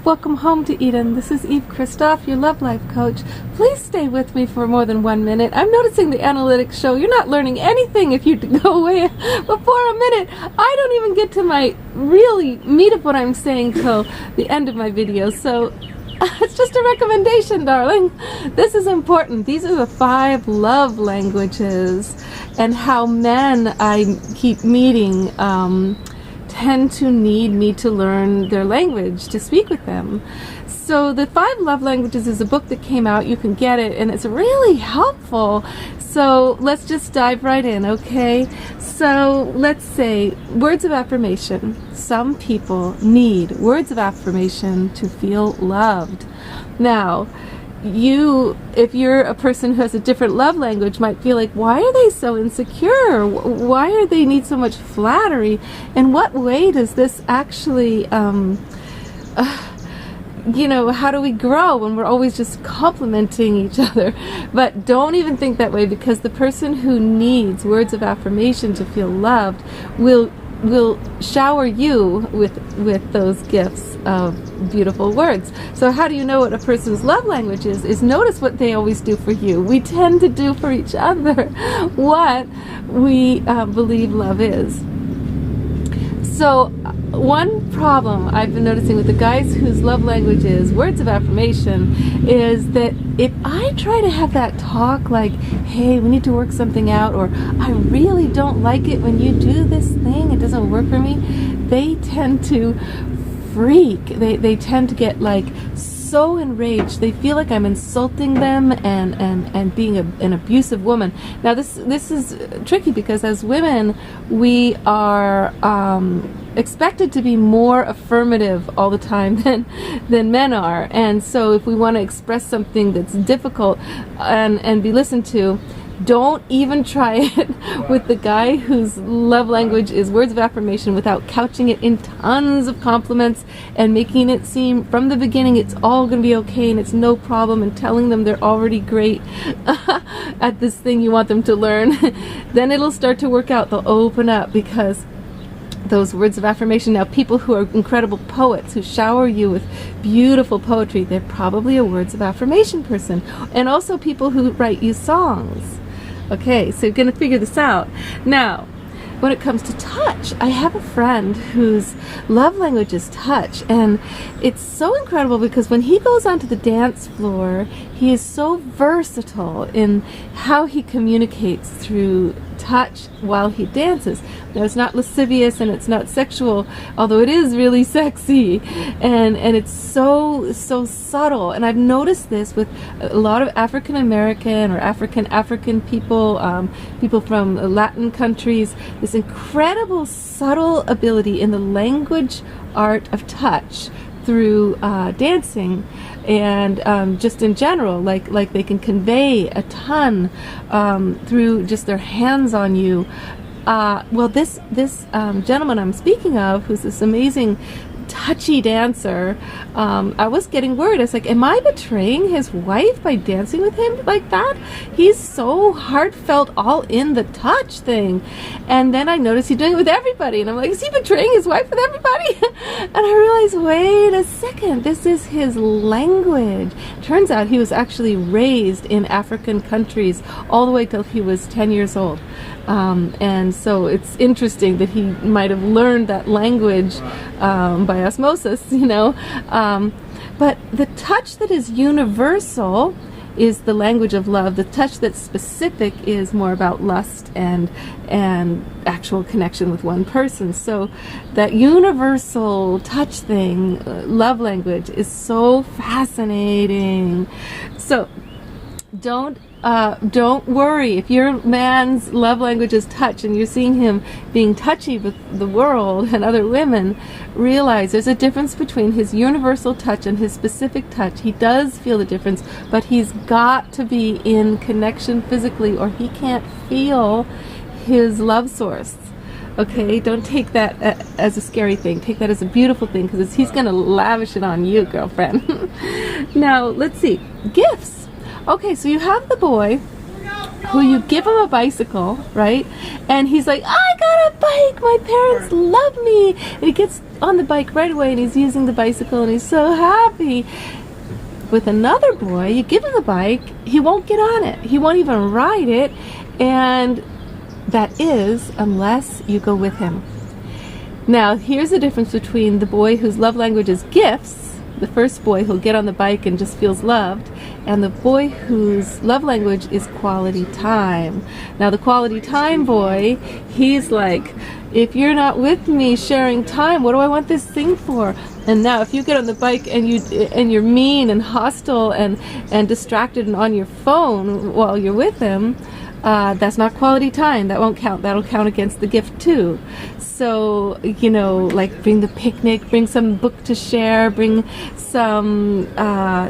Welcome home to Eden. This is Eve Christoph, your Love Life Coach. Please stay with me for more than 1 minute. I'm noticing the analytics show you're not learning anything if you go away before a minute. I don't even get to my really meat of what I'm saying till the end of my video. So it's just a recommendation, darling. This is important. These are the 5 love languages, and how men I keep meeting tend to need me to learn their language to speak with them. So the 5 love languages is a book that came out. You can get it, and it's really helpful. So let's just dive right in, okay? So let's say words of affirmation. Some people need words of affirmation to feel loved. Now, if you're a person who has a different love language, might feel like, why are they so insecure? Why do they need so much flattery? In what way does this actually, how do we grow when we're always just complimenting each other? But don't even think that way, because the person who needs words of affirmation to feel loved will shower you with those gifts of beautiful words. So how do you know what a person's love language is notice what they always do for you. We tend to do for each other what we believe love is. So one problem I've been noticing with the guys whose love language is words of affirmation is that if I try to have that talk like, hey, we need to work something out, or I really don't like it when you do this thing, it doesn't work for me, they tend to freak. They tend to get like so enraged. They feel like I'm insulting them and being an abusive woman. Now this is tricky, because as women we are expected to be more affirmative all the time than men are, and so if we want to express something that's difficult and be listened to, don't even try it with the guy whose love language is words of affirmation without couching it in tons of compliments and making it seem from the beginning it's all going to be okay and it's no problem, and telling them they're already great at this thing you want them to learn. Then it'll start to work out. They'll open up, because those words of affirmation. Now, people who are incredible poets who shower you with beautiful poetry, they're probably a words of affirmation person. And also people who write you songs. Okay, so you're going to figure this out. Now, when it comes to touch, I have a friend whose love language is touch, and it's so incredible because when he goes onto the dance floor, he is so versatile in how he communicates through touch while he dances. Now, it's not lascivious and it's not sexual, although it is really sexy, and it's so subtle. And I've noticed this with a lot of African American or African people, people from Latin countries, this incredible subtle ability in the language art of touch through dancing, and just in general, like they can convey a ton through just their hands on you. Well, this gentleman I'm speaking of, who's this amazing touchy dancer, I was getting worried. I was like, am I betraying his wife by dancing with him like that? He's so heartfelt, all in the touch thing. And then I noticed he's doing it with everybody, and I'm like, is he betraying his wife with everybody? And I realized, wait a second, this is his language. Turns out he was actually raised in African countries all the way till he was 10 years old. And so it's interesting that he might have learned that language by osmosis, but the touch that is universal is the language of love. The touch that's specific is more about lust and actual connection with one person. So that universal touch thing, love language, is so fascinating. So don't worry if your man's love language is touch and you're seeing him being touchy with the world and other women. Realize there's a difference between his universal touch and his specific touch. He does feel the difference, but he's got to be in connection physically, or he can't feel his love source. Okay, don't take that as a scary thing. Take that as a beautiful thing, because he's going to lavish it on you, girlfriend. Now, let's see. Gifts. Okay, so you have the boy who you give him a bicycle, right? And he's like, I got a bike, my parents love me. And he gets on the bike right away and he's using the bicycle and he's so happy. With another boy, you give him the bike, he won't get on it. He won't even ride it, and that is unless you go with him. Now, here's the difference between the boy whose love language is gifts, the first boy who'll get on the bike and just feels loved, and the boy whose love language is quality time. Now, the quality time boy, he's like, if you're not with me sharing time, what do I want this thing for? And now, if you get on the bike and you're mean and hostile and distracted and on your phone while you're with him, that's not quality time. That won't count. That'll count against the gift too. So, like bring the picnic, bring some book to share, bring some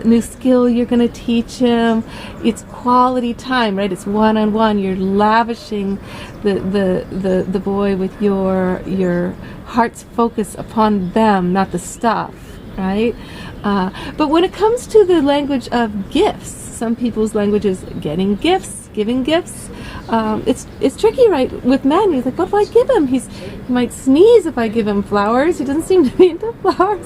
new skill you're going to teach him. It's quality time, right? It's one-on-one. You're lavishing the boy with your heart's focus upon them, not the stuff, right? But when it comes to the language of gifts, some people's language is getting gifts, giving gifts. It's tricky, right? With men, he's like, what do I give him? He might sneeze if I give him flowers. He doesn't seem to be into flowers.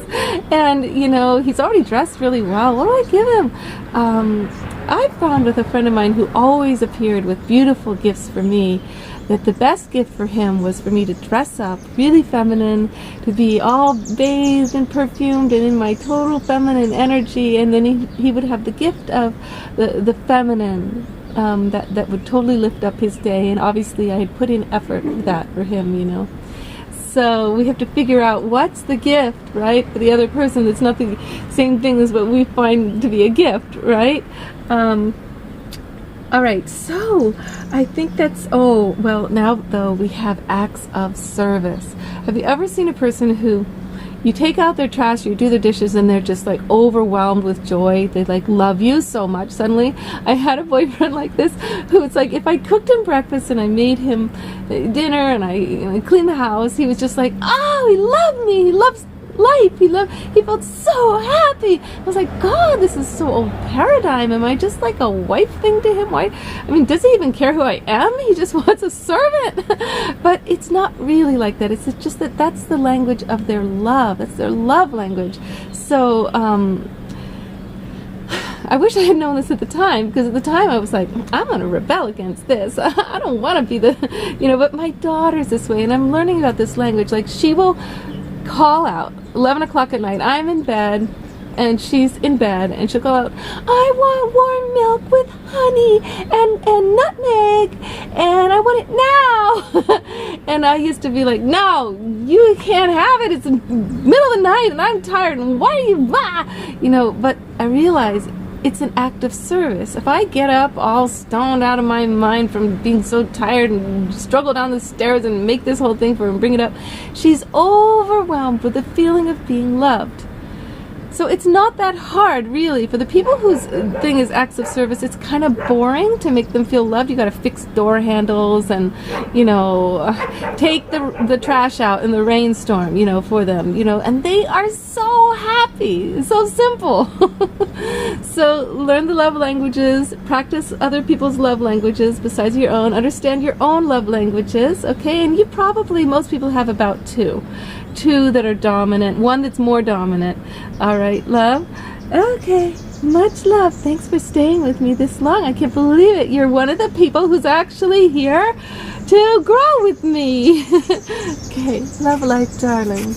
And, he's already dressed really well. What do I give him? I found with a friend of mine who always appeared with beautiful gifts for me, that the best gift for him was for me to dress up really feminine, to be all bathed and perfumed and in my total feminine energy, and then he would have the gift of the feminine that would totally lift up his day. And obviously I had put in effort for that for him, So we have to figure out what's the gift, right, for the other person that's not the same thing as what we find to be a gift, right? All right, so I think that's, now though we have acts of service. Have you ever seen a person who, you take out their trash, you do the dishes, and they're just like overwhelmed with joy? They like love you so much suddenly. I had a boyfriend like this who was like, if I cooked him breakfast and I made him dinner and I cleaned the house, he was just like, oh, he loved me, he loves life, he felt so happy. I was like, God, this is so old paradigm. Am I just like a wife thing to him? Why? I mean, does he even care who I am? He just wants a servant. But it's not really like that. It's just that that's the language of their love. That's their love language. So I wish I had known this at the time, because at the time I was like, I'm going to rebel against this. I don't want to be but my daughter's this way, and I'm learning about this language. Like, she will call out 11 o'clock at night, I'm in bed and she's in bed, and she'll go out, I want warm milk with honey and nutmeg, and I want it now. And I used to be like, no, you can't have it, it's the middle of the night and I'm tired, and why are you but I realized it's an act of service. If I get up all stoned out of my mind from being so tired and struggle down the stairs and make this whole thing for her and bring it up, she's overwhelmed with the feeling of being loved. So it's not that hard, really. For the people whose thing is acts of service, it's kind of boring to make them feel loved. You got to fix door handles and, take the trash out in the rainstorm, for them, and they are so happy. It's so simple. So learn the love languages, practice other people's love languages besides your own, understand your own love languages, okay? And most people have about two that are dominant, one that's more dominant. All right, love? Okay, much love. Thanks for staying with me this long. I can't believe it. You're one of the people who's actually here to grow with me. Okay, love life, darling.